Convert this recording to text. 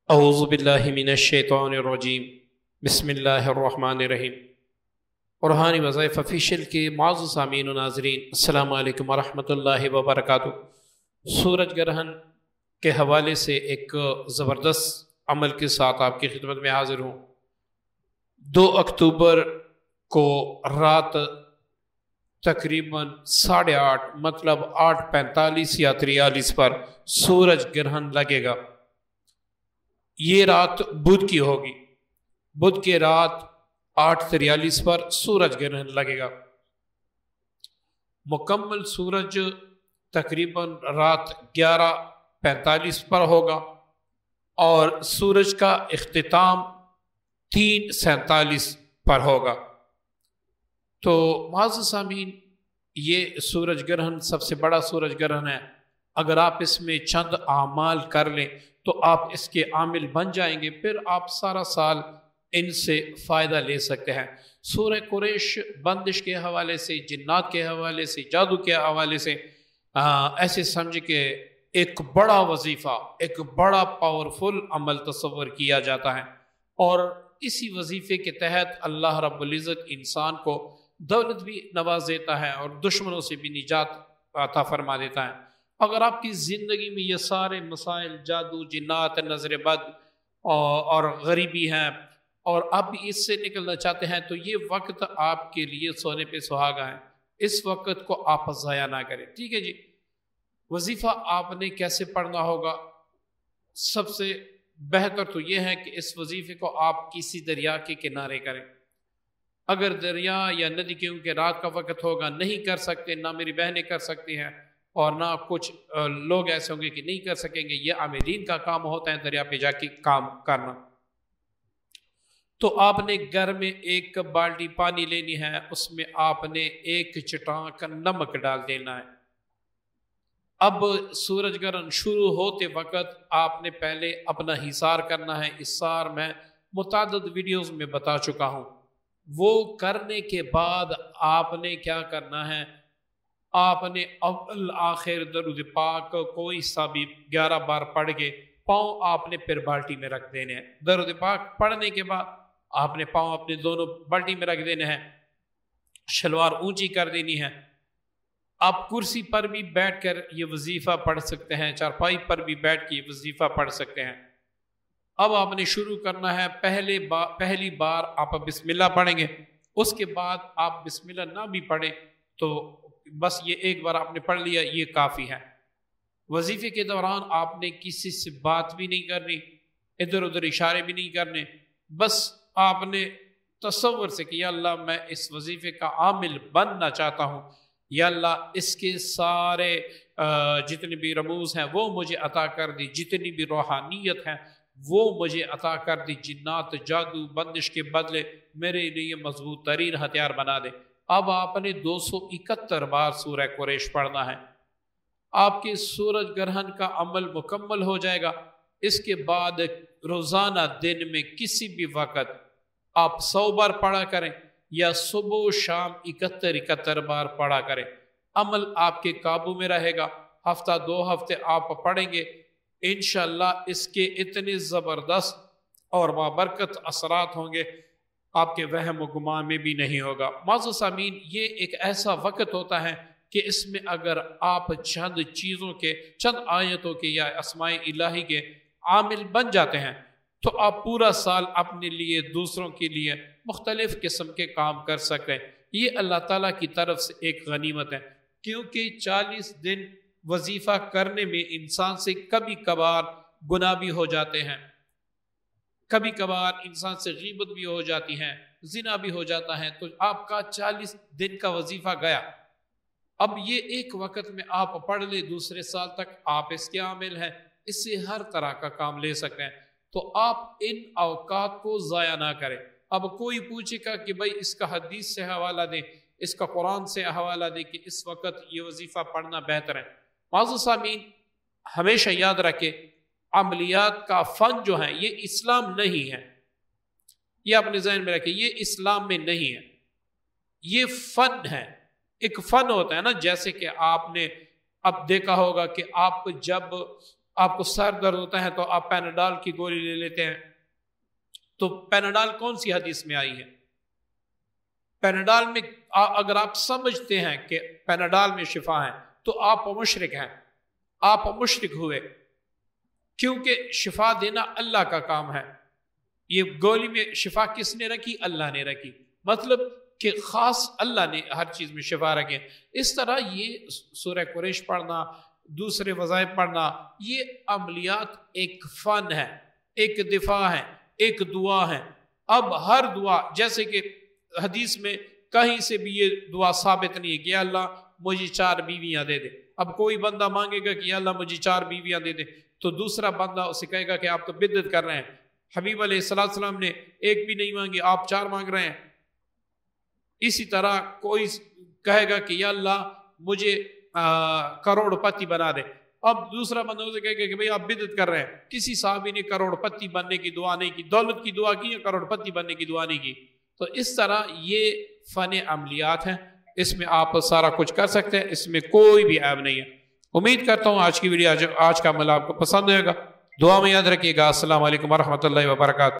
اعوذ باللہ من الشیطان الرجیم بسم اللہ الرحمن الرحیم۔ روحانی وظائف آفیشیل کے معزز سامعین و ناظرین، السلام علیکم ورحمۃ اللہ وبرکاتہ۔ سورج گرہن کے حوالے سے ایک زبردست عمل کے ساتھ آپ کی خدمت میں حاضر ہوں۔ 2 اکتوبر کو رات تقریباً 8:30 مطلب 8:45 یا 43 پر سورج گرہن لگے گا۔ یہ رات بدھ کی ہوگی۔ بدھ کے رات 8:43 پر سورج گرہن لگے گا۔ مکمل سورج تقریباً رات 11:45 پر ہوگا اور سورج کا اختتام 3:47 پر ہوگا۔ تو معزز سامعین، یہ سورج گرہن سب سے بڑا سورج گرہن ہے۔ اگر آپ اس میں چند اعمال کر لیں تو آپ اس کے عامل بن جائیں گے، پھر آپ سارا سال ان سے فائدہ لے سکتے ہیں۔ سورہ قریش بندش کے حوالے سے، جنات کے حوالے سے، جادو کے حوالے سے ایسے سمجھ کے ایک بڑا وظیفہ، ایک بڑا پاورفل عمل تصور کیا جاتا ہے، اور اسی وظیفے کے تحت اللہ رب العزت انسان کو دولت بھی نواز دیتا ہے اور دشمنوں سے بھی نجات عطا فرما دیتا ہے۔ اگر آپ کی زندگی میں یہ سارے مسائل، جادو، جنات، نظر بد اور غریبی ہیں، اور آپ بھی اس سے نکلنا چاہتے ہیں، تو یہ وقت آپ کے لیے سونے پہ سہاگا ہے۔ اس وقت کو آپ ضائع نہ کریں، ٹھیک ہے جی۔ وظیفہ آپ نے کیسے پڑھنا ہوگا؟ سب سے بہتر تو یہ ہے کہ اس وظیفے کو آپ کسی دریا کے کنارے کریں۔ اگر دریا یا ندی، کیونکہ رات کا وقت ہوگا، نہیں کر سکتے، نہ میری بہنیں کر سکتی ہیں اور نہ کچھ لوگ ایسے ہوں گے کہ نہیں کر سکیں گے، یہ عاملین کا کام ہوتا ہے دریا پہ جا کے کام کرنا، تو آپ نے گھر میں 1 بالٹی پانی لینی ہے، اس میں آپ نے 1 چٹانک نمک ڈال دینا ہے۔ اب سورج گرہن شروع ہوتے وقت آپ نے پہلے اپنا حصار کرنا ہے۔ حصار میں متعدد ویڈیوز میں بتا چکا ہوں۔ وہ کرنے کے بعد آپ نے کیا کرنا ہے؟ آپ نے اول آخر درود پاک کوئی سا بھی 11 بار پڑھ کے پاؤں آپ نے پھر بالٹی میں رکھ دینے ہیں۔ درود پاک پڑھنے کے بعد آپ نے پاؤں اپنے دونوں بالٹی میں رکھ دینے ہیں، شلوار اونچی کر دینی ہے۔ آپ کرسی پر بھی بیٹھ کر یہ وظیفہ پڑھ سکتے ہیں، چارپائی پر بھی بیٹھ کے یہ وظیفہ پڑھ سکتے ہیں۔ اب آپ نے شروع کرنا ہے، پہلی بار آپ بسم اللہ پڑھیں گے، اس کے بعد آپ بسم اللہ نہ بھی پڑھیں تو بس یہ 1 بار آپ نے پڑھ لیا، یہ کافی ہے۔ وظیفے کے دوران آپ نے کسی سے بات بھی نہیں کرنی، ادھر ادھر اشارے بھی نہیں کرنے، بس آپ نے تصور سے کہ یا اللہ میں اس وظیفے کا عامل بننا چاہتا ہوں، یا اللہ اس کے سارے جتنے بھی رموز ہیں وہ مجھے عطا کر دی، جتنی بھی روحانیت ہے وہ مجھے عطا کر دی، جنات، جادو، بندش کے بدلے میرے لیے مضبوط ترین ہتھیار بنا دے۔ اب آپ نے 271 بار سورہ قریش پڑھنا ہے۔ آپ کے سورج گرہن کا عمل مکمل ہو جائے گا۔ اس کے بعد روزانہ دن میں کسی بھی وقت آپ 100 بار پڑھا کریں یا صبح و شام 71 بار پڑھا کریں۔ عمل آپ کے قابو میں رہے گا۔ ہفتہ 2 ہفتے آپ پڑھیں گے، انشاءاللہ اس کے اتنے زبردست اور بابرکت اثرات ہوں گے، آپ کے وہم و گمان میں بھی نہیں ہوگا۔ معزز سامعین، یہ ایک ایسا وقت ہوتا ہے کہ اس میں اگر آپ چند چیزوں کے، چند آیتوں کے یا اسماء الہی کے عامل بن جاتے ہیں تو آپ پورا سال اپنے لیے، دوسروں کے لیے مختلف قسم کے کام کر سکتے ہیں۔ یہ اللہ تعالیٰ کی طرف سے ایک غنیمت ہے، کیونکہ 40 دن وظیفہ کرنے میں انسان سے کبھی کبھار گناہ بھی ہو جاتے ہیں، کبھی کبھار انسان سے غیبت بھی ہو جاتی ہے، زنا بھی ہو جاتا ہے، تو آپ کا 40 دن کا وظیفہ گیا۔ اب یہ ایک وقت میں آپ پڑھ لیں، دوسرے سال تک آپ اس کے عامل ہیں، اس سے ہر طرح کا کام لے سکتے ہیں۔ تو آپ ان اوقات کو ضائع نہ کریں۔ اب کوئی پوچھے گا کہ بھائی اس کا حدیث سے حوالہ دیں، اس کا قرآن سے حوالہ دیں کہ اس وقت یہ وظیفہ پڑھنا بہتر ہے۔ معزز سامعین، ہمیشہ یاد رکھیں، عملیات کا فن جو ہے یہ اسلام نہیں ہے، یہ اپنے ذہن میں رکھیں، یہ اسلام میں نہیں ہے، یہ فن ہے۔ ایک فن ہوتا ہے نا، جیسے کہ آپ نے اب دیکھا ہوگا کہ آپ جب آپ کو سر درد ہوتا ہے تو آپ پیناڈول کی گولی لے لیتے ہیں. تو پیناڈول کون سی حدیث میں آئی ہے؟ پیناڈول میں اگر آپ سمجھتے ہیں کہ پیناڈول میں شفا ہے تو آپ مشرک ہیں، آپ مشرک ہوئے، کیونکہ شفا دینا اللہ کا کام ہے. یہ گولی میں شفا کس نے رکھی؟ اللہ نے رکھی. مطلب کہ خاص اللہ نے ہر چیز میں شفا رکھے. اس طرح یہ سورہ قریش پڑھنا، دوسرے وظائف پڑھنا، یہ عملیات ایک فن ہے، ایک دفاع ہے، ایک دعا ہے. اب ہر دعا، جیسے کہ حدیث میں کہیں سے بھی یہ دعا ثابت نہیں ہے کہ یا اللہ مجھے 4 بیویاں دے دے. اب کوئی بندہ مانگے گا کہ یا اللہ مجھے 4 بیویاں دے دے تو دوسرا بندہ اسے کہے گا کہ آپ تو بدعت کر رہے ہیں. حبیب علیہ السلام نے 1 بھی نہیں مانگی، آپ 4 مانگ رہے ہیں. اسی طرح کوئی کہے گا کہ یا اللہ مجھے کروڑ پتی بنا دے، اب دوسرا بندہ اسے کہے گا کہ بھئی آپ بدعت کر رہے ہیں. کسی صحابی نے کروڑ پتی بننے کی دعا نہیں کی، دولت کی دعا کی ہے، کروڑ پتی بننے کی دعا نہیں کی. تو اس طرح یہ فن عملیات ہیں، اس میں آپ سارا کچھ کر سکتے ہیں، اس میں کوئی بھی عیب نہیں ہے. امید کرتا ہوں آج کی ویڈیو، آج کا عمل آپ کو پسند ہوئے گا. دعا میں یاد رکھیے گا. السلام علیکم ورحمۃ اللہ وبرکاتہ.